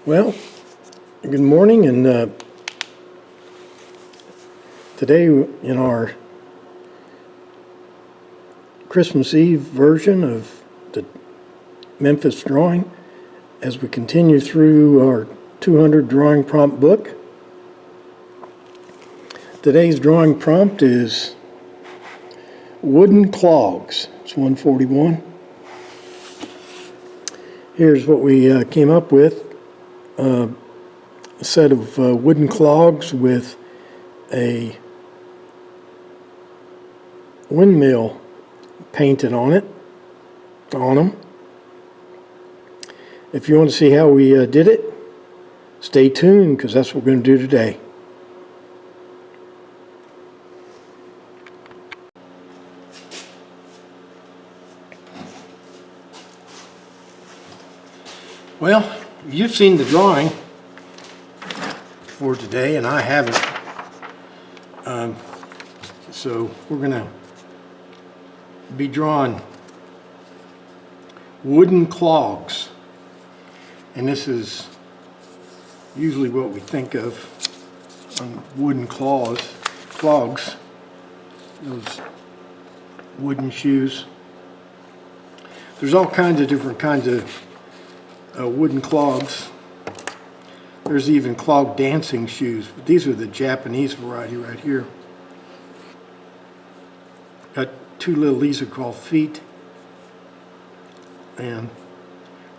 Well, good morning, and today in our Christmas Eve version of the Memphis drawing, as we continue through our 200 drawing prompt book, today's drawing prompt is wooden clogs. It's 141. Here's what we came up with. A set of wooden clogs with a windmill painted on them. If you want to see how we did it, stay tuned, because that's what we're going to do today. Well, you've seen the drawing for today, and I haven't. So we're going to be drawing wooden clogs. And this is usually what we think of on wooden clogs, those wooden shoes. There's all kinds of different kinds of wooden clogs. There's even clog dancing shoes, but these are the Japanese variety right here. Got these are called feet, and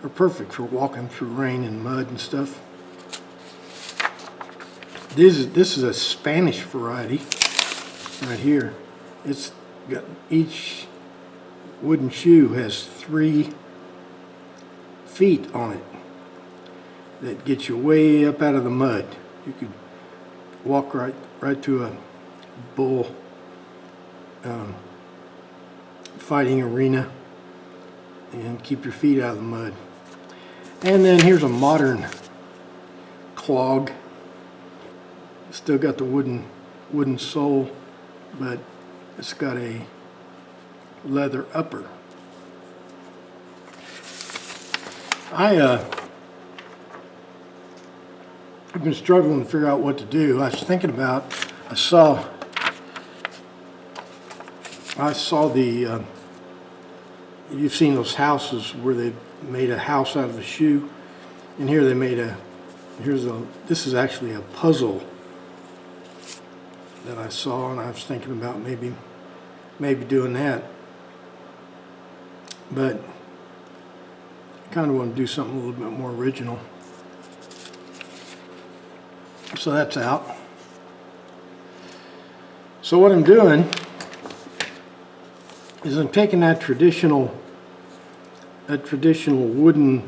are perfect for walking through rain and mud and stuff. This is a Spanish variety right here. It's got, each wooden shoe has 3 feet on it that gets you way up out of the mud. You could walk right to a bull fighting arena and keep your feet out of the mud. And then here's a modern clog. Still got the wooden sole, but it's got a leather upper. I've been struggling to figure out what to do. I was thinking about, I saw the, you've seen those houses where they made a house out of a shoe, and here they made this is actually a puzzle that I saw, and I was thinking about maybe doing that, but I kind of want to do something a little bit more original. So that's out. So what I'm doing is I'm taking that traditional wooden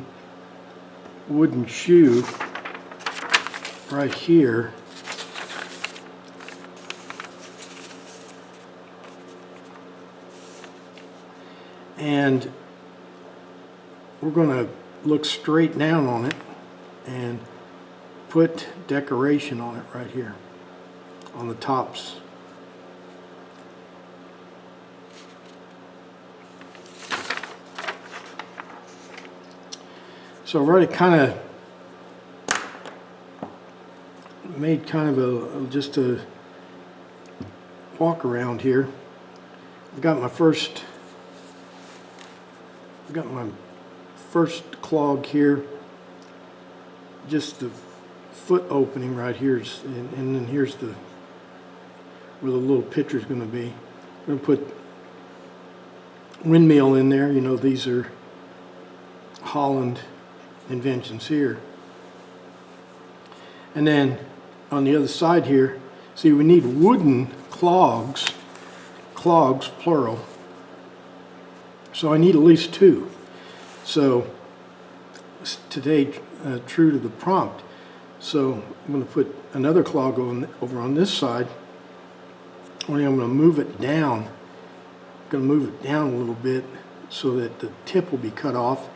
shoe right here, and we're going to look straight down on it and put decoration on it right here on the tops. So I've already kind of made kind of just a walk around here. I've got my first clog here, just the foot opening right here, and then here's where the little picture is going to be. I'm going to put windmill in there. You know, these are Holland inventions here. And then on the other side here, see, we need wooden clogs plural, so I need at least 2. So today, true to the prompt, so I'm going to put another clog over on this side, only I'm going to move it down. I'm going to move it down a little bit so that the tip will be cut off,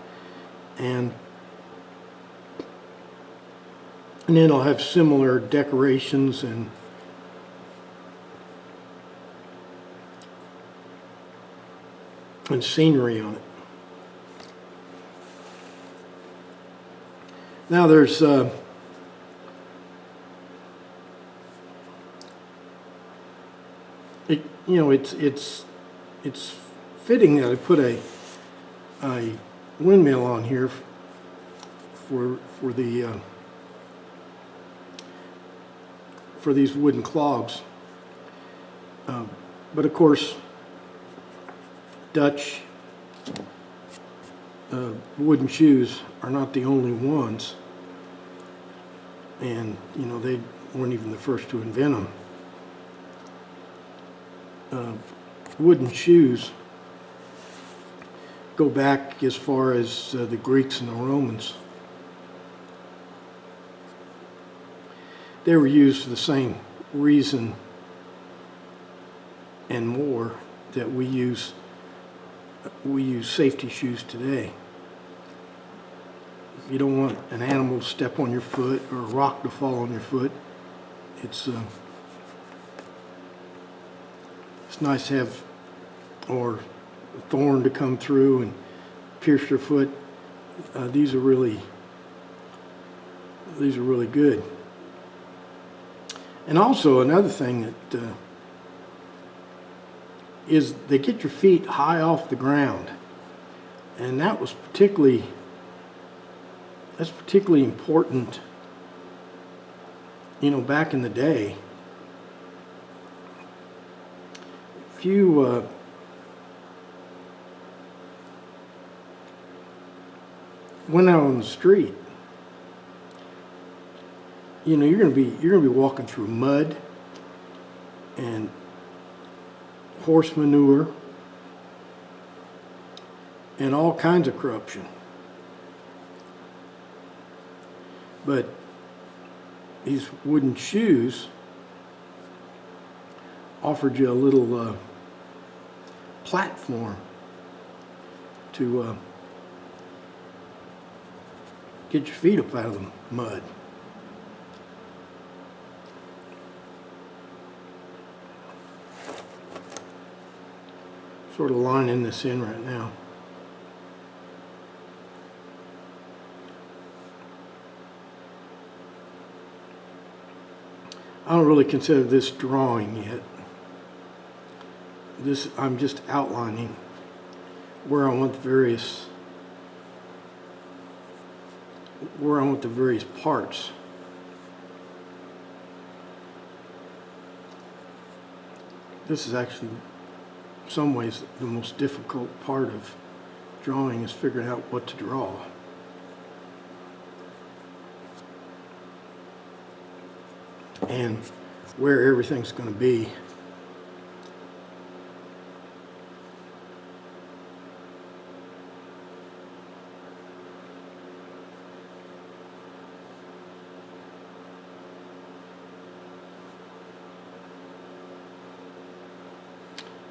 and then I'll have similar decorations and scenery on it. Now there's it's fitting that I put a windmill on here for these wooden clogs. But of course, Dutch wooden shoes are not the only ones, and they weren't even the first to invent them. Wooden shoes go back as far as the Greeks and the Romans. They were used for the same reason and more that we use safety shoes today. If you don't want an animal to step on your foot or a rock to fall on your foot, it's nice to have, or a thorn to come through and pierce your foot. These are really good. And also another thing that is they get your feet high off the ground, and that's particularly important. Back in the day, if you went out on the street, you're gonna be walking through mud and horse manure and all kinds of corruption. But these wooden shoes offered you a little platform to get your feet up out of the mud. Sort of lining this in right now. I don't really consider this drawing yet. I'm just outlining where I want the various parts. This is actually, in some ways, the most difficult part of drawing is figuring out what to draw. And where everything's going to be.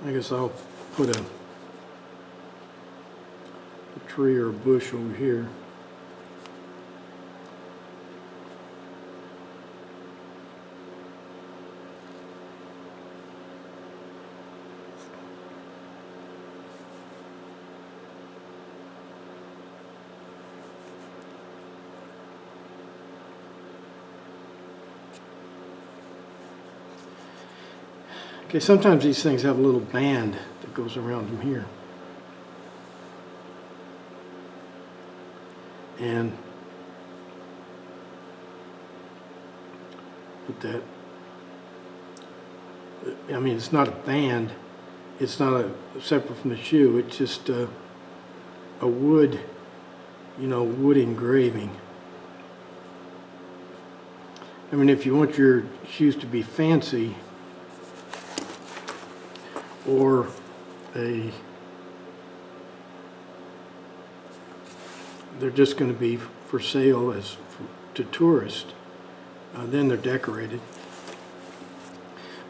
I guess I'll put a tree or a bush over here. Okay, sometimes these things have a little band that goes around them here. And put that, I mean, it's not a band, it's not separate from the shoe, it's just a wood, wood engraving. I mean, if you want your shoes to be fancy, or they're just going to be for sale to tourists, then they're decorated.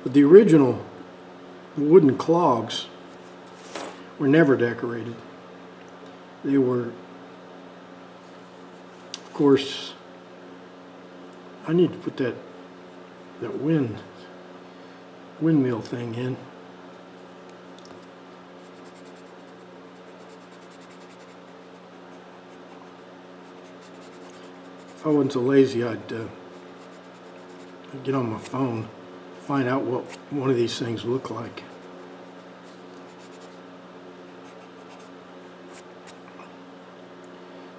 But the original wooden clogs were never decorated. They were, of course, I need to put that windmill thing in. if I wasn't so lazy, I'd get on my phone, find out what one of these things look like.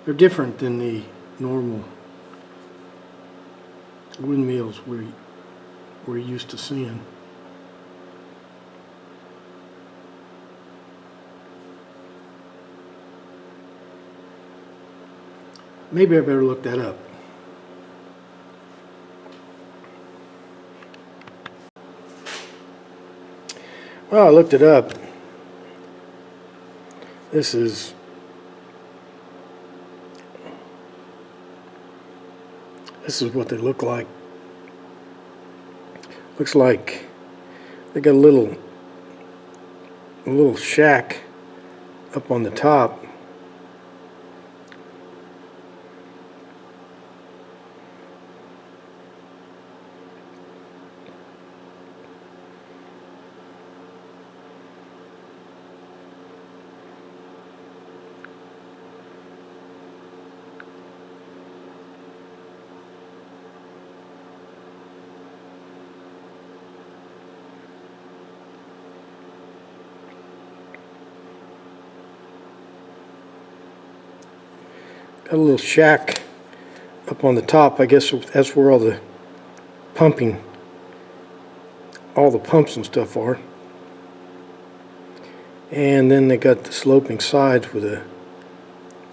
They're different than the normal windmills we're used to seeing. Maybe I better look that up. Well, I looked it up. This is what they look like. Looks like they got a little shack up on the top. Got a little shack up on the top. I guess that's where all the pumps and stuff are. And then they got the sloping sides with a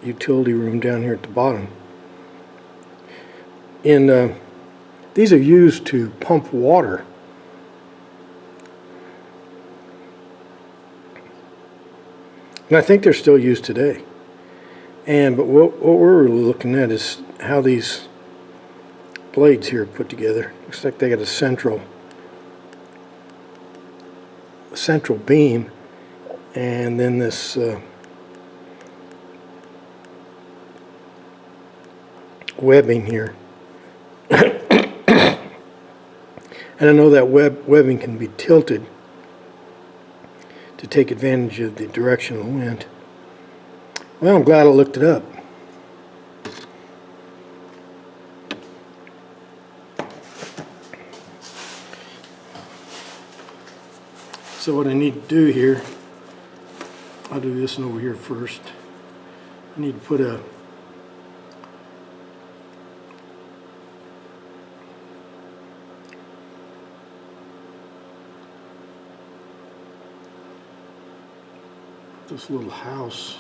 utility room down here at the bottom. And these are used to pump water. And I think they're still used today. But what we're really looking at is how these blades here are put together. Looks like they got a central beam, and then this webbing here. And I know that webbing can be tilted to take advantage of the direction of the wind. Well, I'm glad I looked it up. So what I need to do here, I'll do this one over here first. I need to put this little house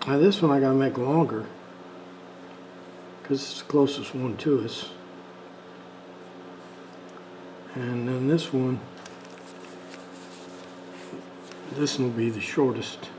Now this one I gotta make longer because it's the closest one to us. And then this one will be the shortest.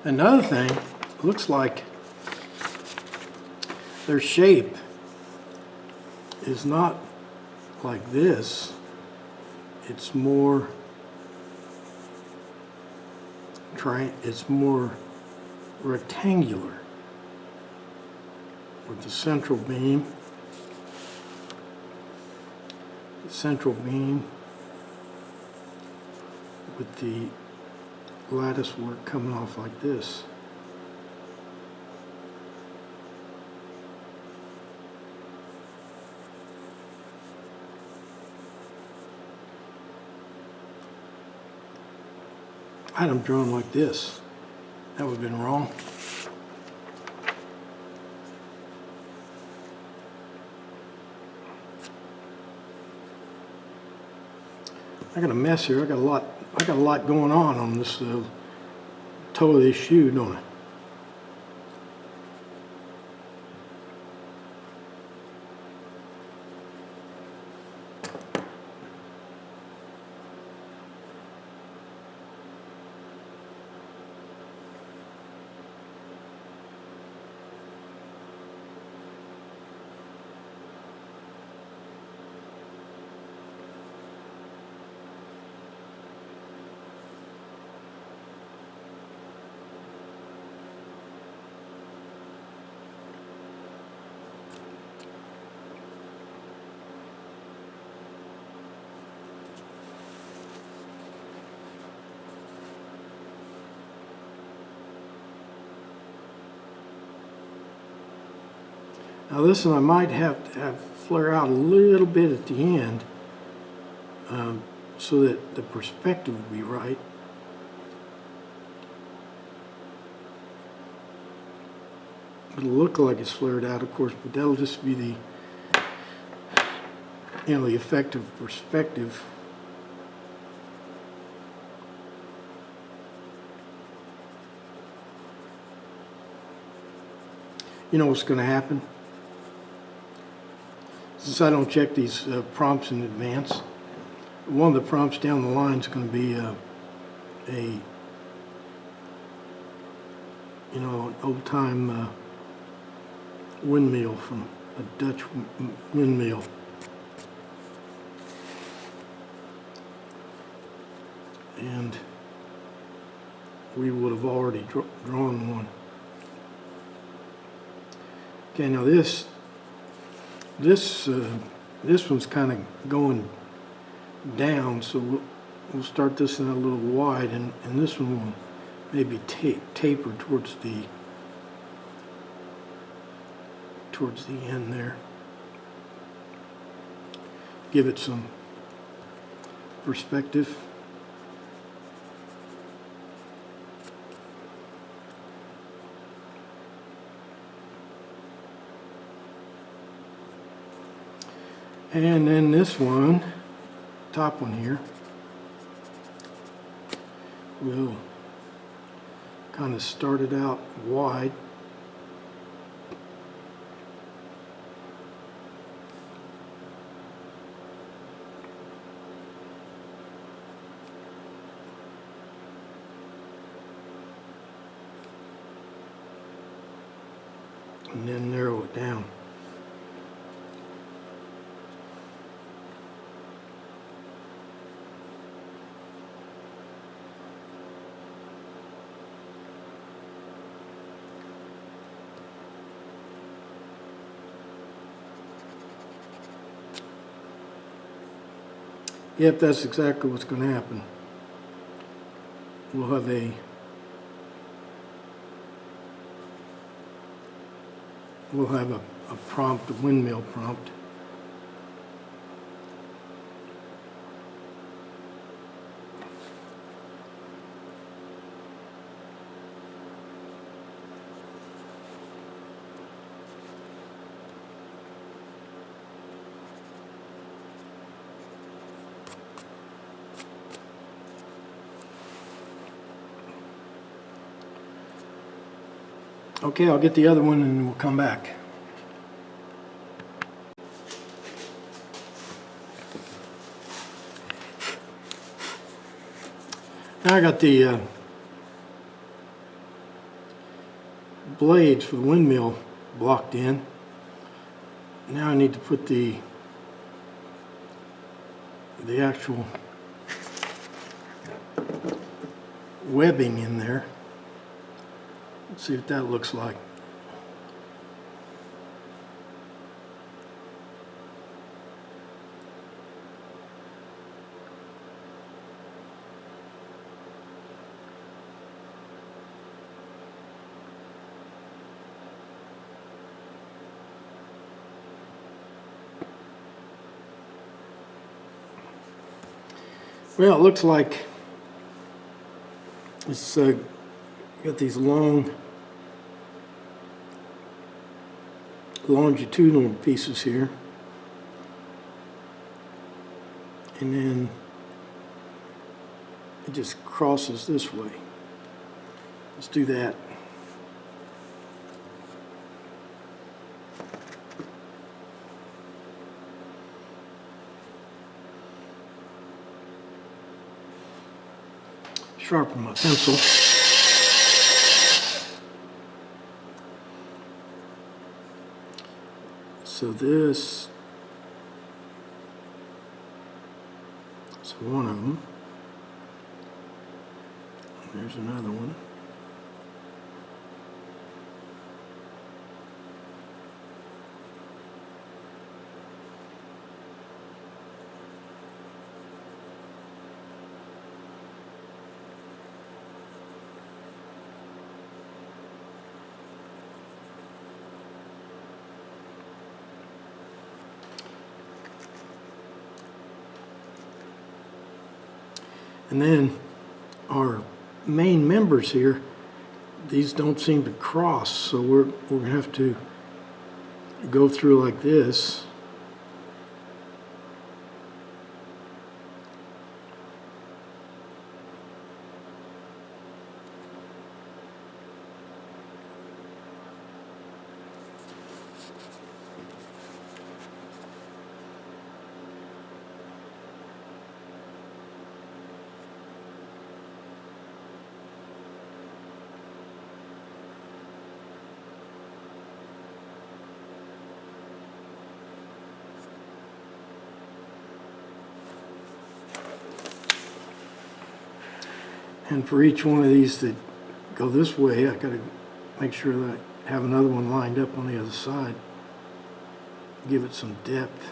Another thing, looks like their shape is not like this. It's more rectangular with the central beam. With the lattice work coming off like this. I had them drawn like this. That would have been wrong. I got a mess here. I got a lot going on this toe of this shoe, don't I? Now this one I might have to flare out a little bit at the end so that the perspective will be right. It'll look like it's flared out, of course, but that'll just be the, the effective perspective. You know what's going to happen? Since I don't check these prompts in advance, one of the prompts down the line is going to be an old-time windmill from a Dutch windmill. And we would have already drawn one. Okay, now this one's kind of going down, so we'll start this in a little wide, and this one will maybe taper towards the end there. Give it some perspective. And then this one, top one here, we'll kind of start it out wide. And then narrow it down. Yep, that's exactly what's going to happen. We'll have a prompt, a windmill prompt. Okay, I'll get the other one and we'll come back. Now I got the blades for the windmill blocked in. Now I need to put the actual webbing in there. Let's see what that looks like. Well, it looks like it's got these long longitudinal pieces here, and then it just crosses this way. Let's do that. Sharpen my pencil. So this is one of them. There's another one. And then our main members here, these don't seem to cross, so we're gonna have to go through like this. And for each one of these that go this way, I gotta make sure that I have another one lined up on the other side. Give it some depth.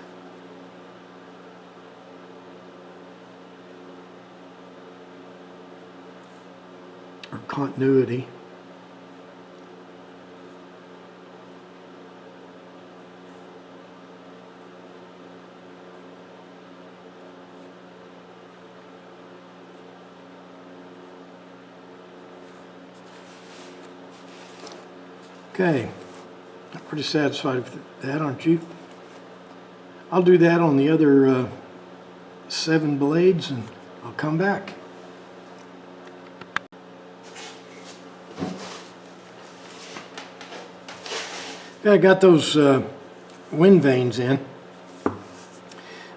Or continuity. Okay, I'm pretty satisfied with that, aren't you? I'll do that on the other 7 blades and I'll come back. Okay, I got those wind vanes in.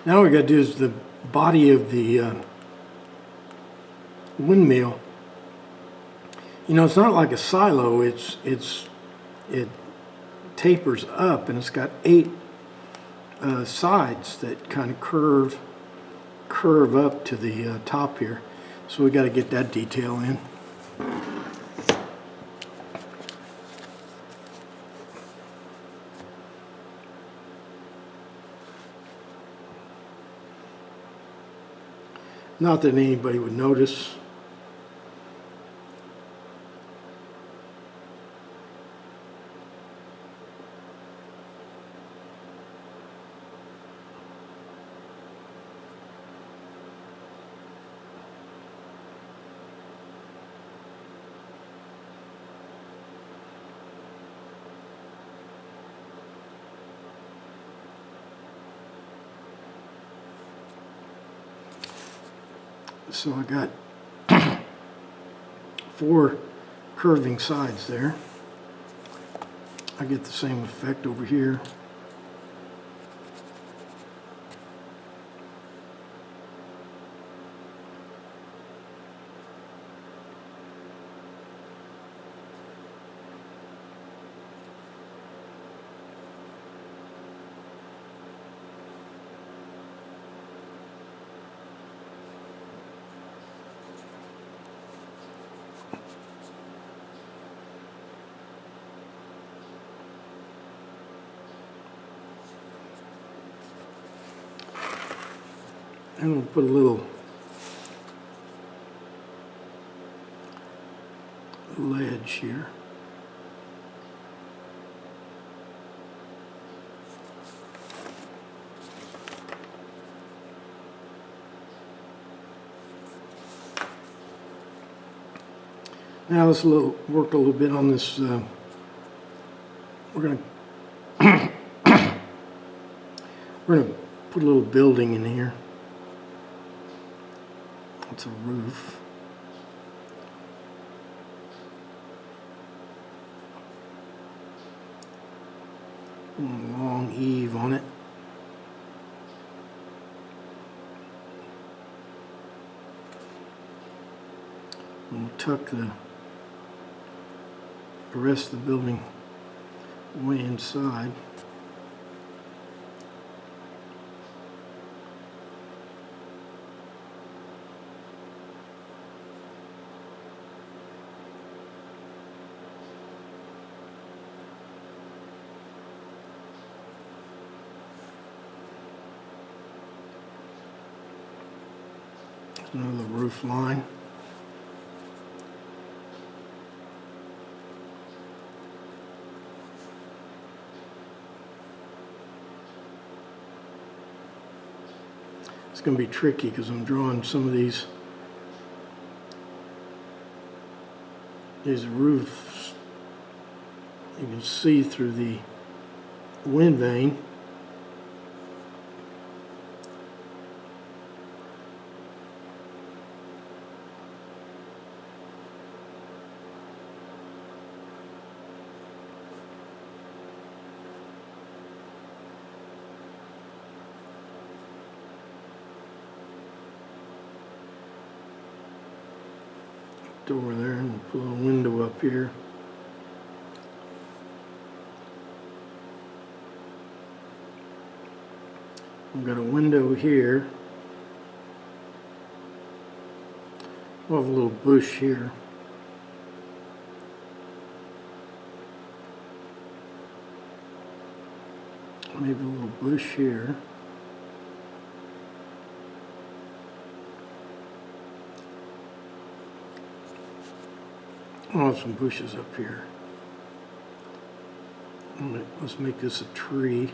Now what we got to do is the body of the windmill. You know, it's not like a silo, it tapers up, and it's got 8 sides that kind of curve up to the top here. So we got to get that detail in. Not that anybody would notice. So I got 4 curving sides there. I get the same effect over here. And we'll put a little ledge here. Now let's work a little bit on this. We're gonna put a little building in here. It's a roof. A long eave on it. We'll tuck the rest of the building way inside. There's another roof line. It's going to be tricky because I'm drawing some of these roofs. You can see through the wind vane. Door there, and put a little window up here. We've got a window here. We'll have a little bush here. Maybe a little bush here. I'll have some bushes up here. Let's make this a tree.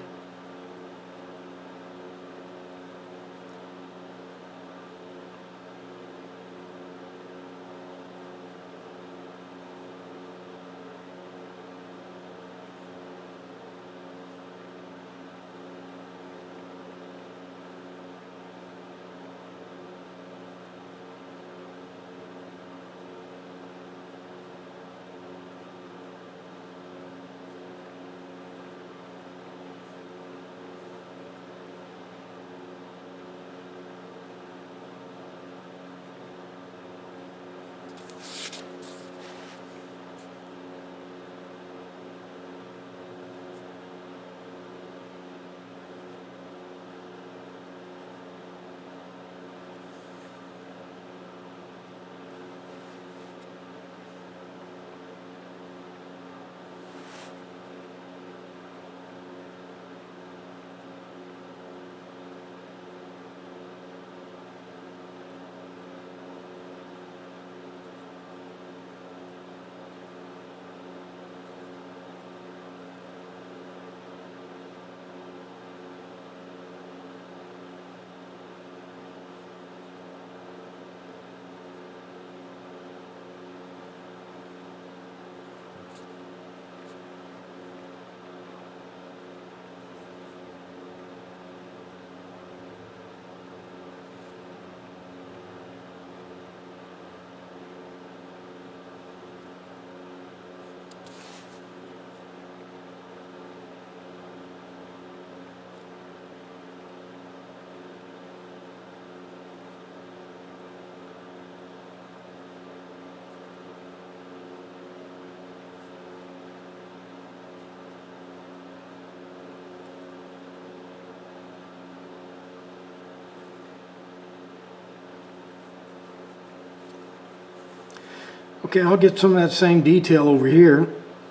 Okay, I'll get some of that same detail over here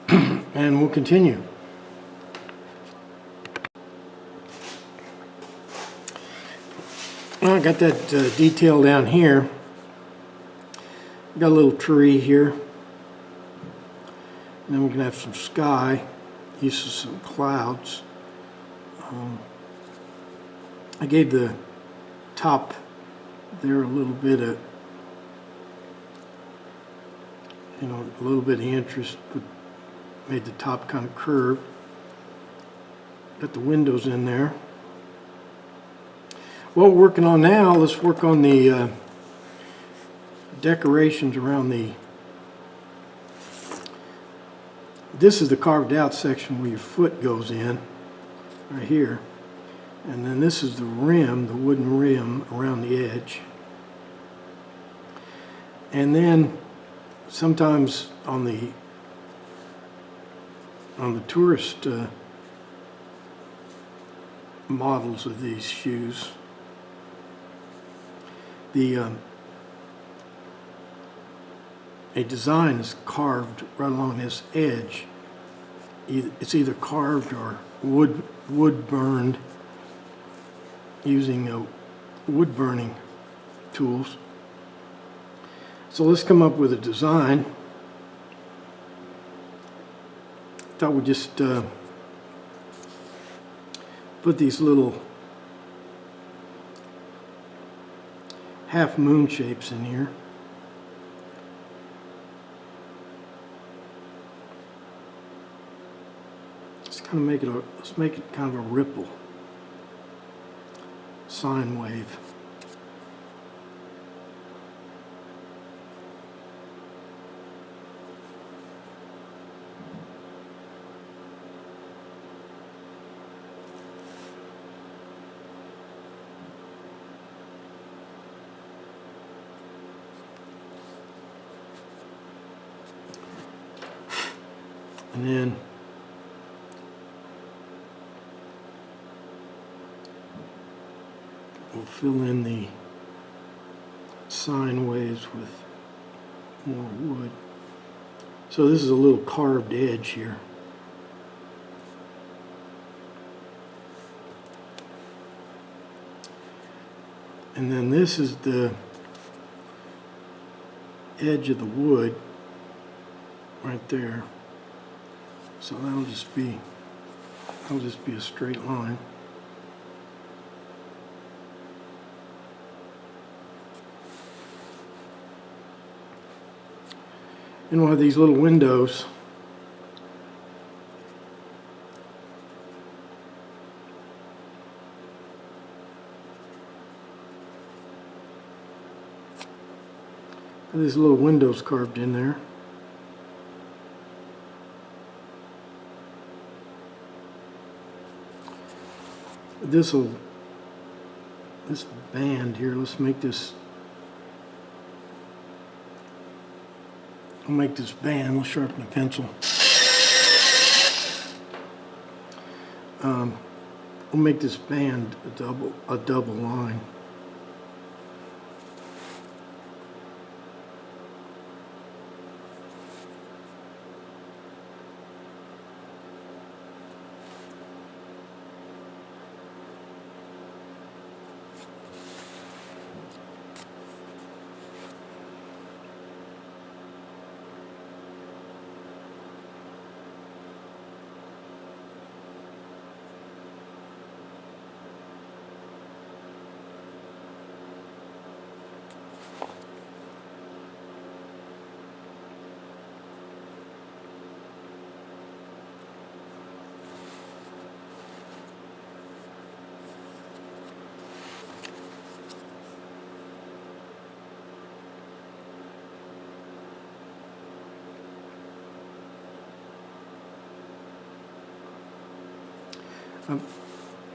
and we'll continue. I got that detail down here. Got a little tree here. And then we're going to have some sky, use of some clouds. I gave the top there a little bit of, a little bit of interest, but made the top kind of curved. Got the windows in there. What we're working on now, let's work on the decorations around the, this is the carved out section where your foot goes in, right here. And then this is the rim, the wooden rim around the edge. And then sometimes on the tourist models of these shoes, a design is carved right along this edge. It's either carved or wood burned using wood burning tools. So let's come up with a design. Thought we'd just put these little half moon shapes in here. Let's make it kind of a ripple, sine wave. And then we'll fill in the sine waves with more wood. So this is a little carved edge here. And then this is the edge of the wood right there. So that'll just be a straight line. And we'll have these little windows. These little windows carved in there. This band here, let's make this, I'll make this band, we'll sharpen the pencil. We'll make this band a double line.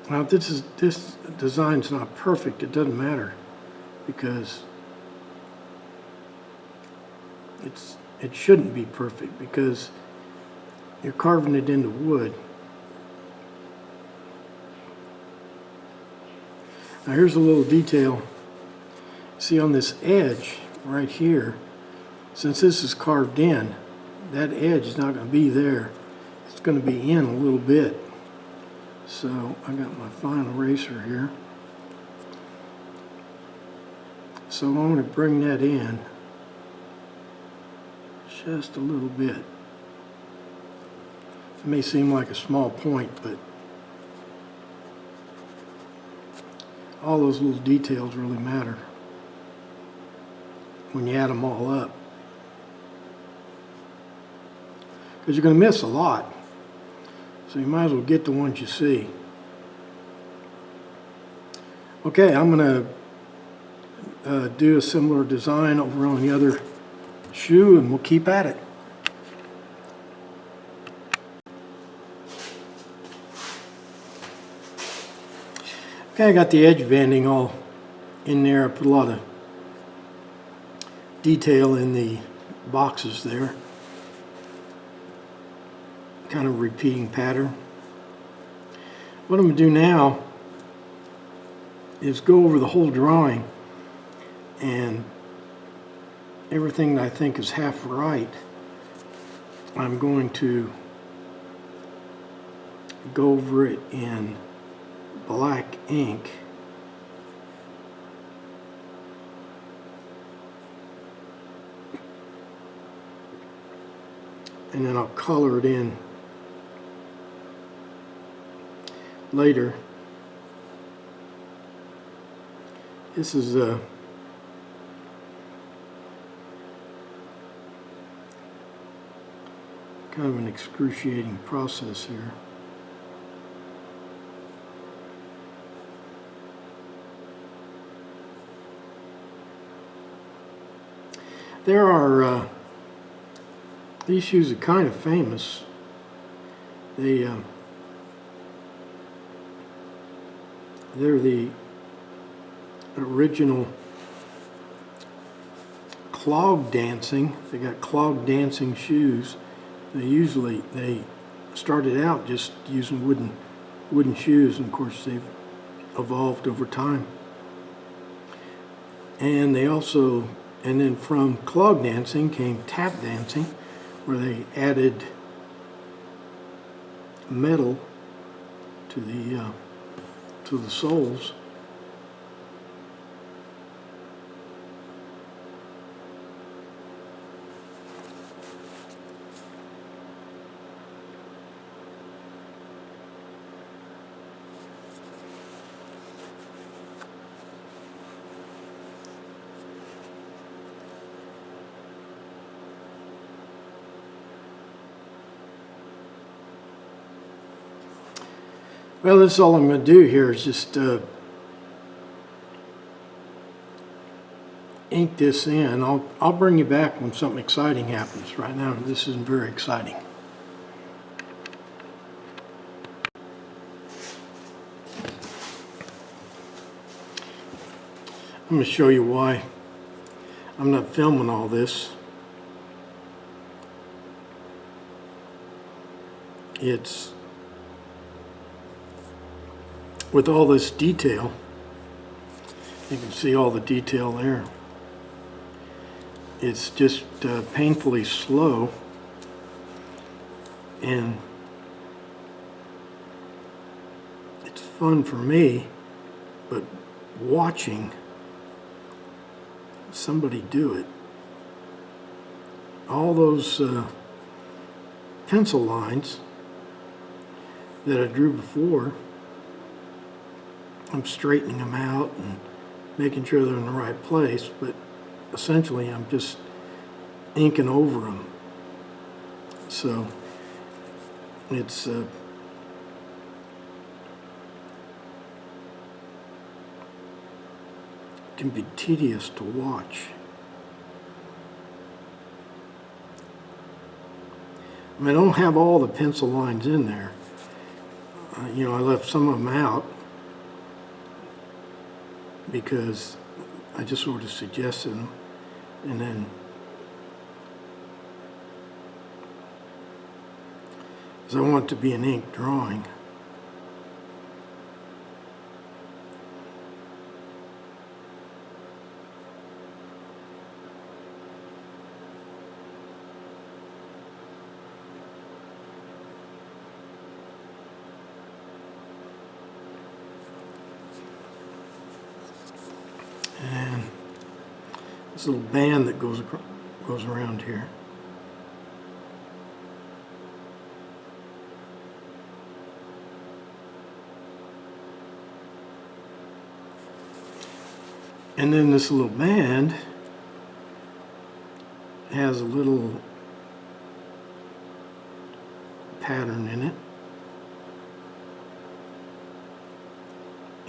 Now this design's not perfect, it doesn't matter, because it shouldn't be perfect, because you're carving it into wood. Now here's a little detail. See, on this edge right here, since this is carved in, that edge is not going to be there. It's going to be in a little bit. So I got my fine eraser here. So I'm going to bring that in just a little bit. It may seem like a small point, but all those little details really matter when you add them all up. Because you're going to miss a lot. So you might as well get the ones you see. Okay, I'm going to do a similar design over on the other shoe, and we'll keep at it. Okay, I got the edge banding all in there. I put a lot of detail in the boxes there. Kind of repeating pattern. What I'm going to do now is go over the whole drawing, and everything that I think is half right, I'm going to go over it in black ink. And then I'll color it in later. This is kind of an excruciating process here. There are these shoes are kind of famous. They're the original clog dancing. They got clog dancing shoes. They started out just using wooden shoes, and of course they've evolved over time. And then from clog dancing came tap dancing, where they added metal to the soles. Well, this is all I'm going to do here is just ink this in. I'll bring you back when something exciting happens. Right now, this isn't very exciting. I'm going to show you why I'm not filming all this. It's with all this detail. You can see all the detail there. It's just painfully slow, and it's fun for me, but watching somebody do it, all those pencil lines that I drew before, I'm straightening them out and making sure they're in the right place, but essentially I'm just inking over them. So it's can be tedious to watch. I mean, I don't have all the pencil lines in there. I left some of them out because I just sort of suggested them, and then because I want it to be an ink drawing. And this little band that goes around here. And then this little band has a little pattern in it.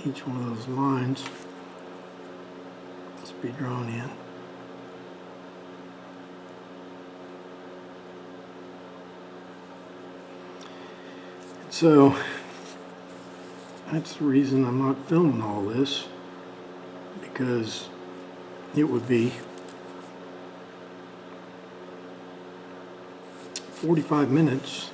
Each one of those lines must be drawn in. So that's the reason I'm not filming all this, because it would be 45 minutes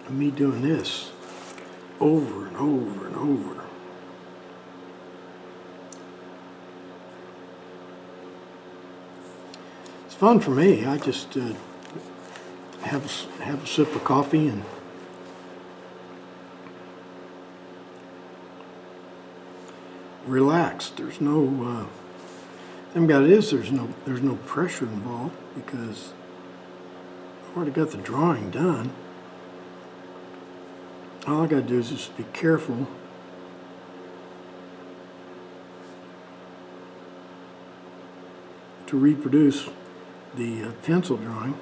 of me doing this over and over and over. It's fun for me. I just have a sip of coffee and relax. There's no thing about it is there's no pressure involved, because I've already got the drawing done. All I gotta do is just be careful to reproduce the pencil drawing.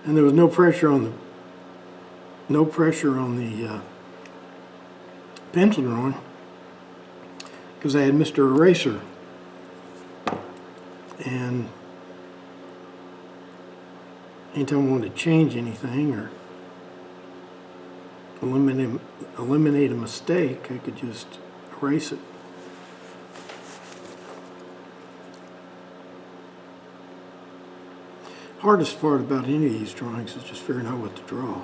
And there was no pressure on the pencil drawing, because I had Mr. Eraser, and anytime I wanted to change anything or eliminate a mistake, I could just erase it. Hardest part about any of these drawings is just figuring out what to draw.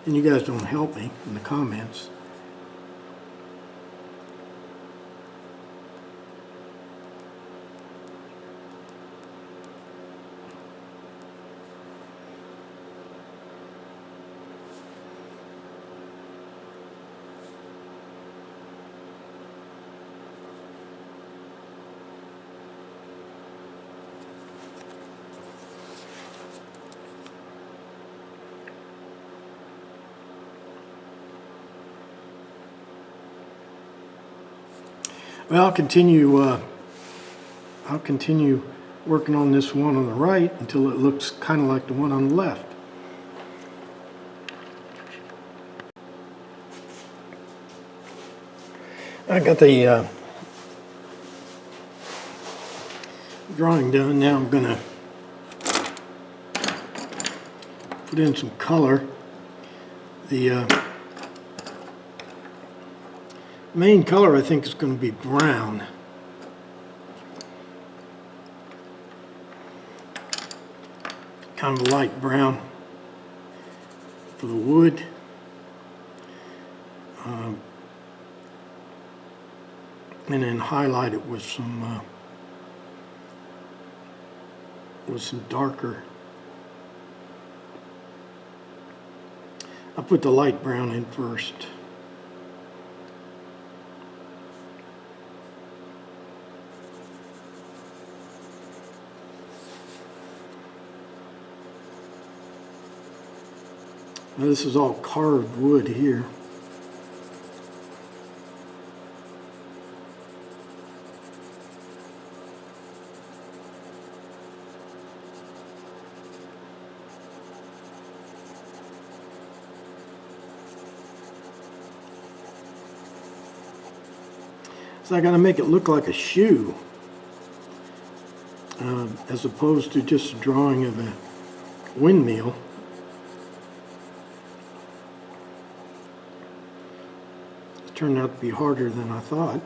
And you guys don't help me in the comments. Well, I'll continue working on this one on the right until it looks kind of like the one on the left. I got the drawing done. Now I'm gonna put in some color. The main color, I think, is going to be brown. Kind of a light brown for the wood. And then highlight it with some darker. I'll put the light brown in first. Now this is all carved wood here. So I got to make it look like a shoe, as opposed to just a drawing of a windmill. It turned out to be harder than I thought.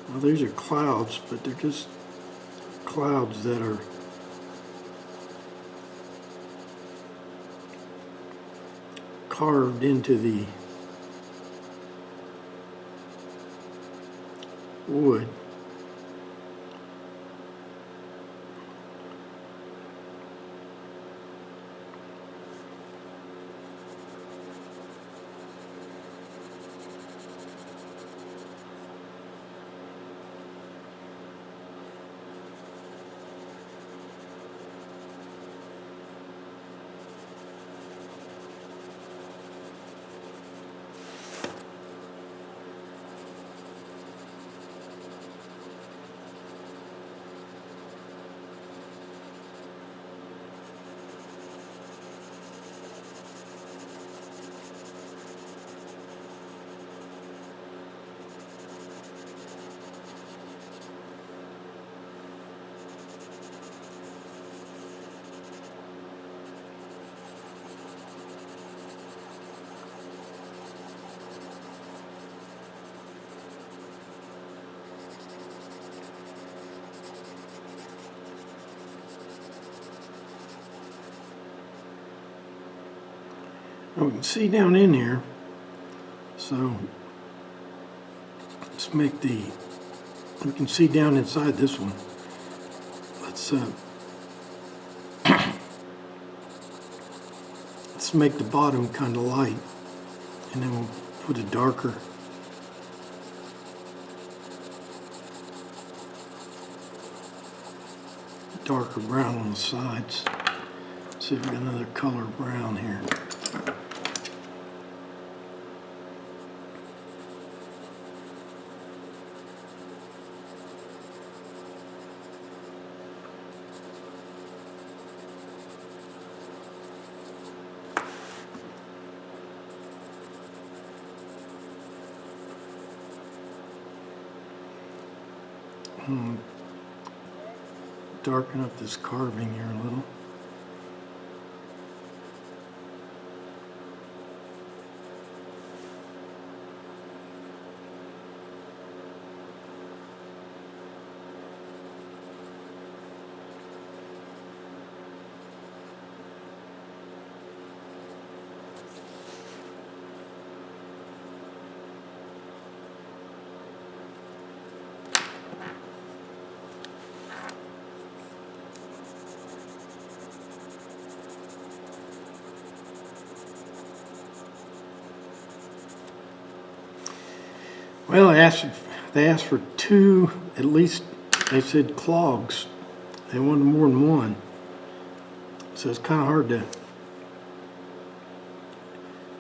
Well, these are clouds, but they're just clouds that are carved into the wood. We can see down in here, so let's make we can see down inside this one. Let's make the bottom kind of light, and then we'll put a darker brown on the sides. Let's see if we got another color brown here. Darken up this carving here a little. Well, they asked for two, at least they said clogs. They wanted more than one. So it's kind of hard to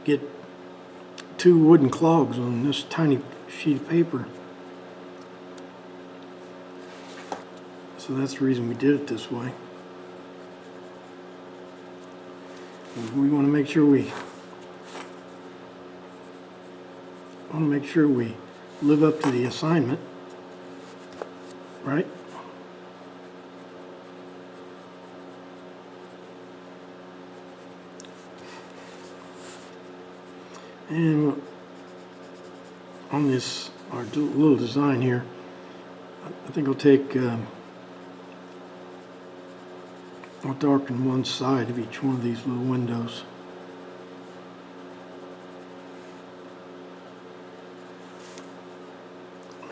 get two wooden clogs on this tiny sheet of paper. So that's the reason we did it this way. We want to make sure we live up to the assignment, right? And on this, our little design here, I think I'll take, I'll darken one side of each one of these little windows.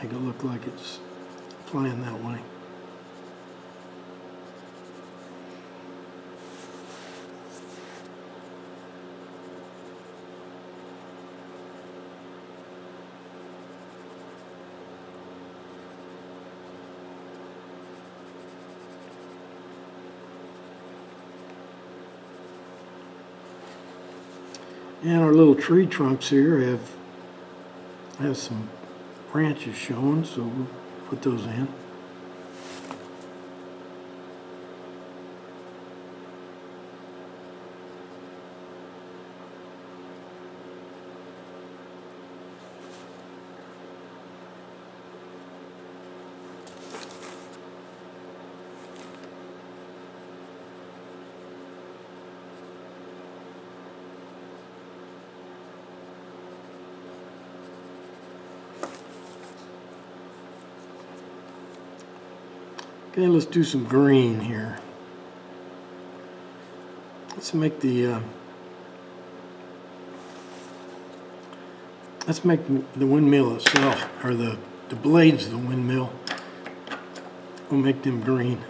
Make it look like it's planned that way. And our little tree trunks here have some branches showing, so we'll put those in. Okay, let's do some green here. Let's make the let's make the windmill itself, or the blades of the windmill, we'll make them green.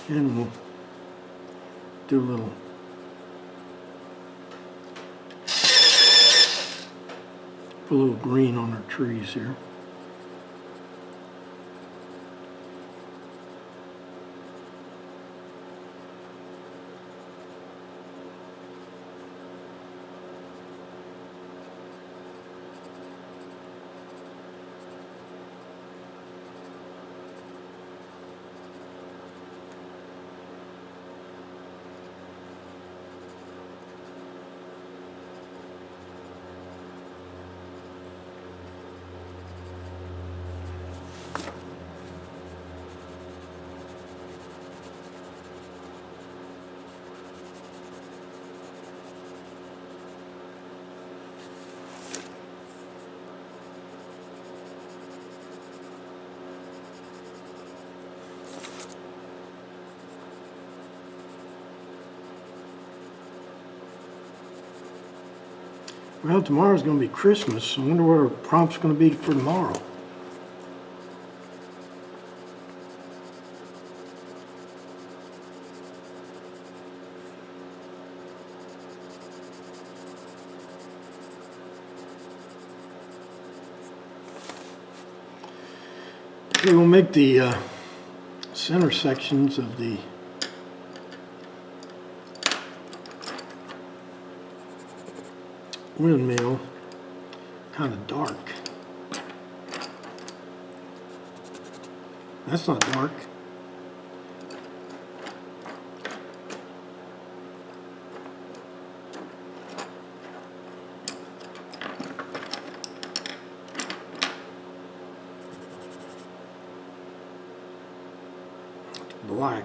And we'll do a little put a little green on our trees here. Well, tomorrow's going to be Christmas. I wonder what our prompt's going to be for tomorrow. Okay, we'll make the center sections of the windmill kind of dark. That's not dark. Black.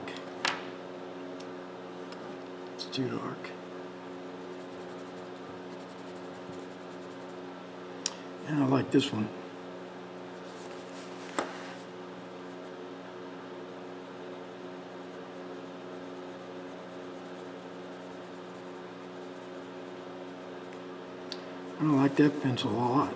It's too dark. And I like this one. I like that pencil a lot.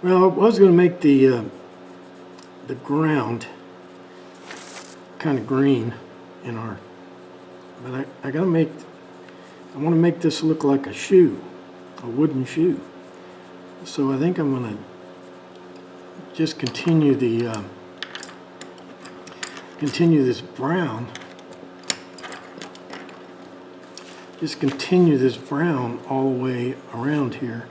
Well, I was going to make the ground kind of green in our, but I want to make this look like a shoe, a wooden shoe. So I think I'm going to just continue this brown. Just continue this brown all the way around here.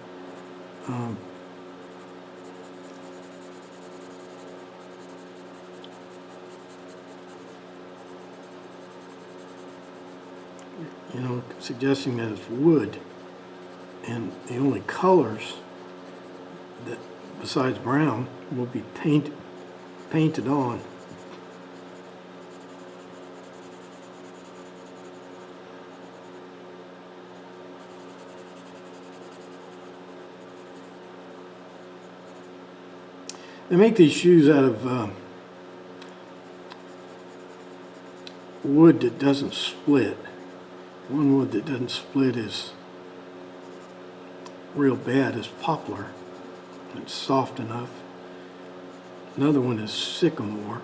You know, suggesting that it's wood, and the only colors that, besides brown, will be painted on. They make these shoes out of wood that doesn't split. One wood that doesn't split is real bad, is poplar. It's soft enough. Another one is sycamore.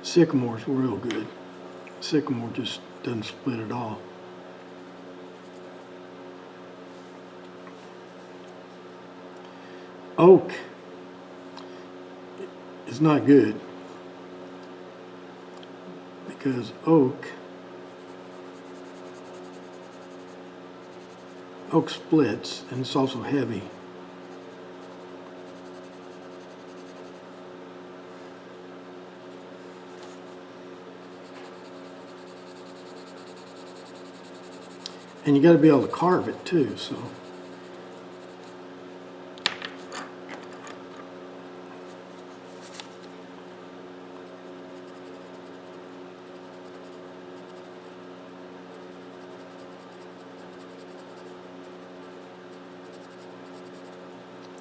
Sycamore's real good. Sycamore just doesn't split at all. Oak is not good because oak splits and it's also heavy. And you got to be able to carve it too, so.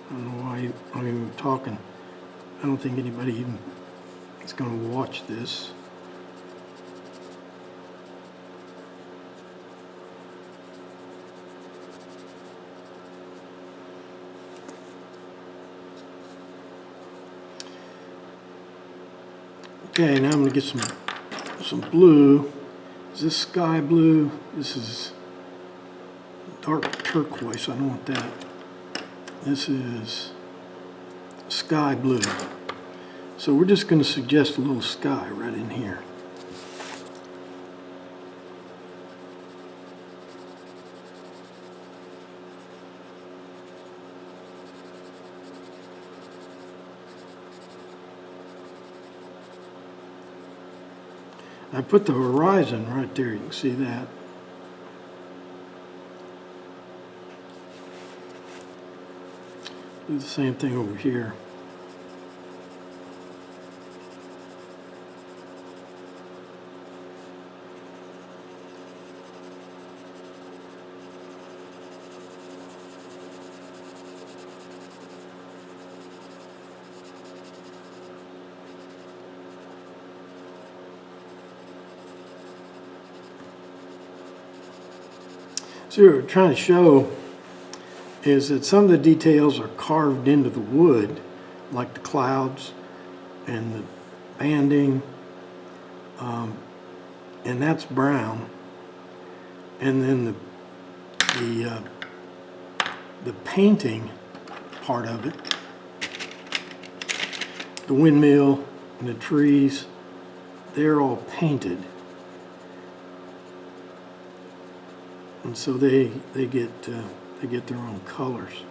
I don't know why I'm even talking. I don't think anybody even is going to watch this. Okay, now I'm going to get some blue. Is this sky blue? This is dark turquoise. I don't want that. This is sky blue. So we're just going to suggest a little sky right in here. I put the horizon right there, you can see that. Do the same thing over here. So what we're trying to show is that some of the details are carved into the wood, like the clouds and the banding, and that's brown. And then the painting part of it, the windmill and the trees, they're all painted. And so they get their own colors.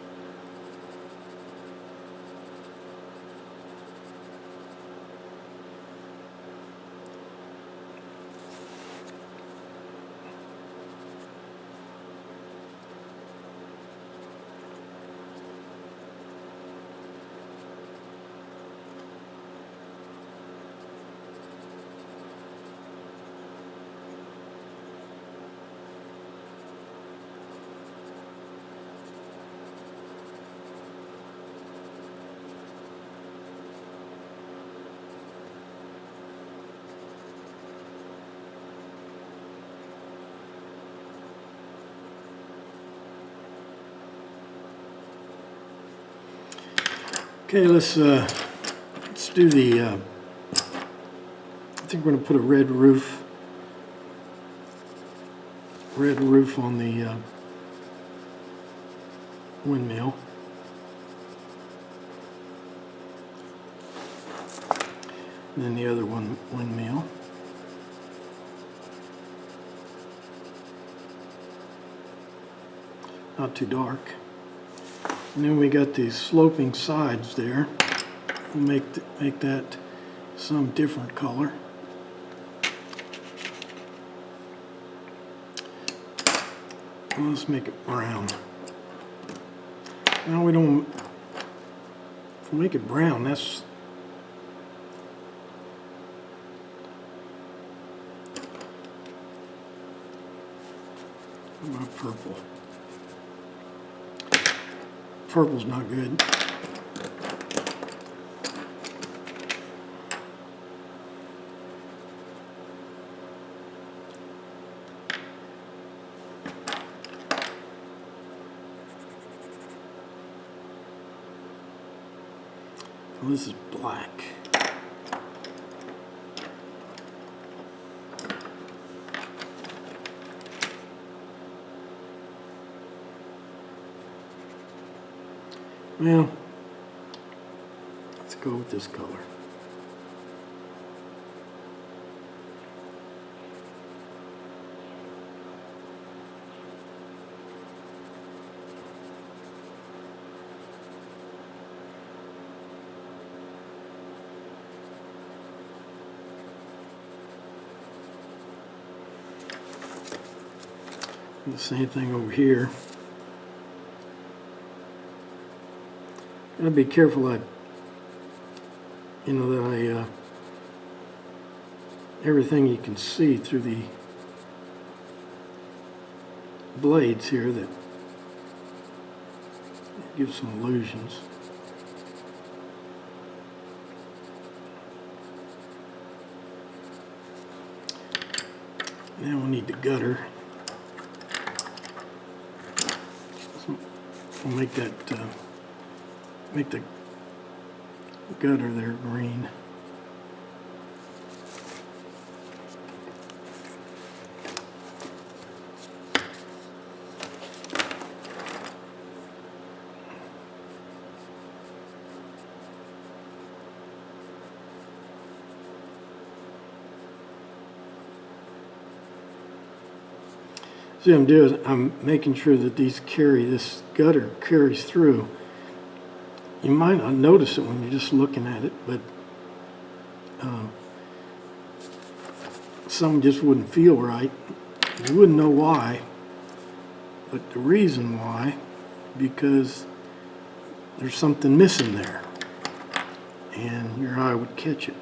Okay, let's do the, I think we're going to put a red roof on the windmill. And then the other windmill. Not too dark. And then we got these sloping sides there. We'll make that some different color. Well, let's make it brown. Now we don't, if we make it brown, that's what about purple? Purple's not good. Well, this is black. Well, let's go with this color. The same thing over here. Gotta be careful that everything you can see through the blades here that gives some illusions. Now we need the gutter. We'll make that make the gutter there green. See what I'm doing is I'm making sure that this gutter carries through. You might not notice it when you're just looking at it, but something just wouldn't feel right. You wouldn't know why, but the reason why, because there's something missing there, and your eye would catch it.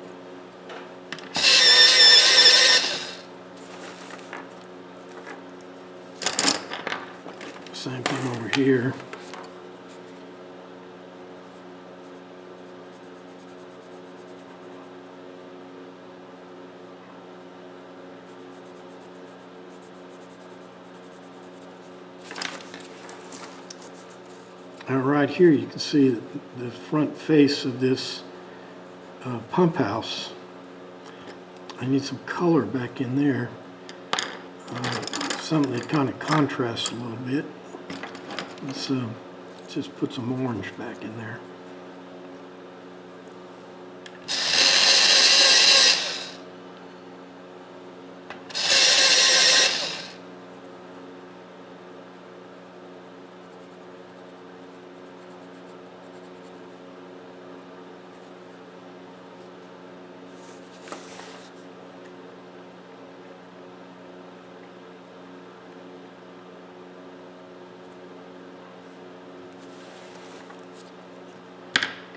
Same thing over here. And right here you can see the front face of this pump house. I need some color back in there. Something that kind of contrasts a little bit. Let's just put some orange back in there.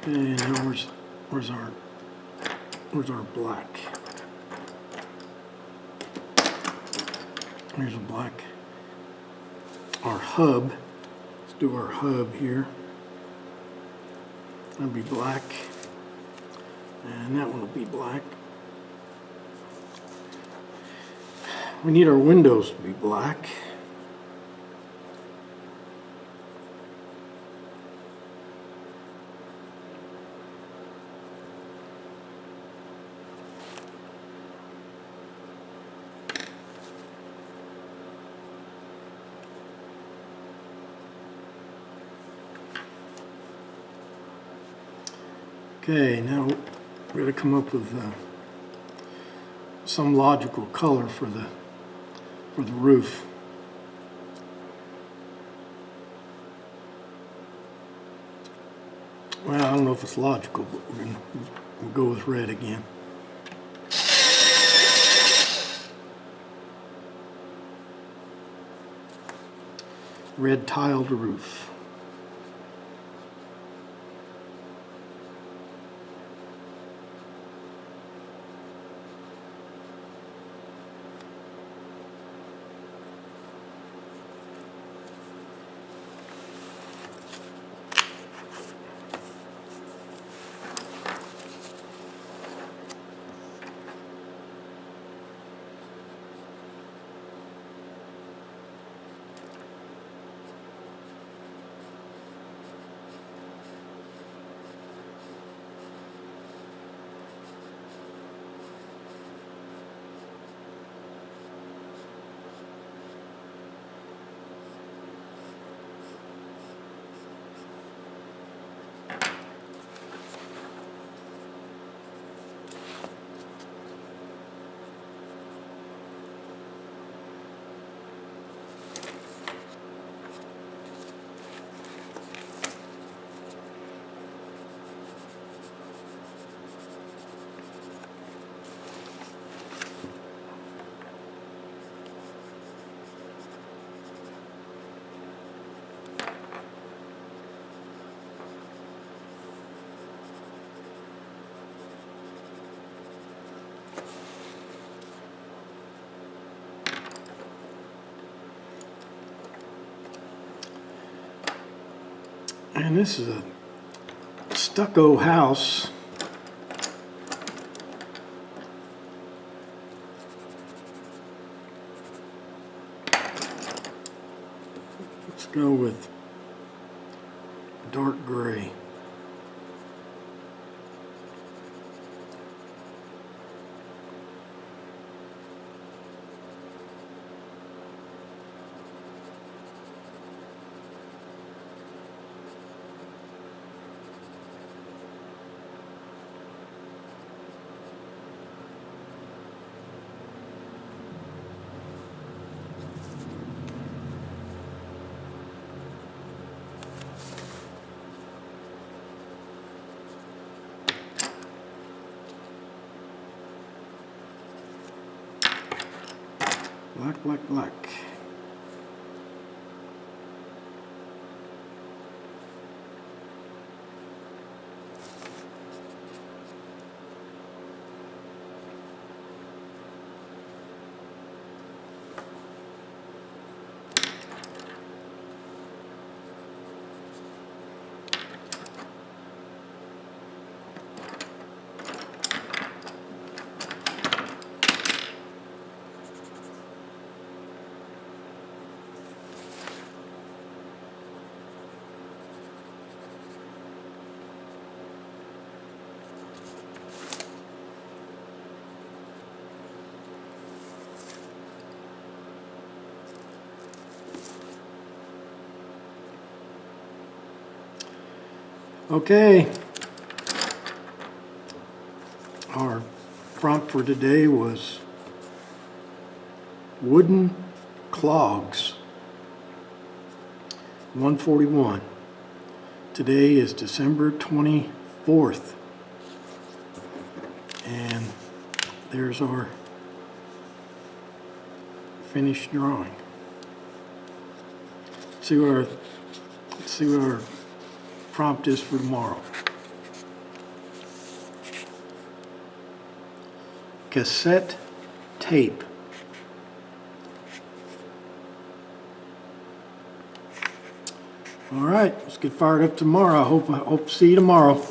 Okay, now where's our black? Here's a black. Our hub. Let's do our hub here. That'll be black, and that one will be black. We need our windows to be black. Okay, now we're going to come up with some logical color for the roof. Well, I don't know if it's logical, but we'll go with red again. Red tiled roof. And this is a stucco house. Let's go with dark gray. Black, black, black. Okay, our prompt for today was wooden clogs, 141. Today is December 24th, and there's our finished drawing. Let's see what our prompt is for tomorrow. Cassette tape. All right, let's get fired up tomorrow. I hope to see you tomorrow.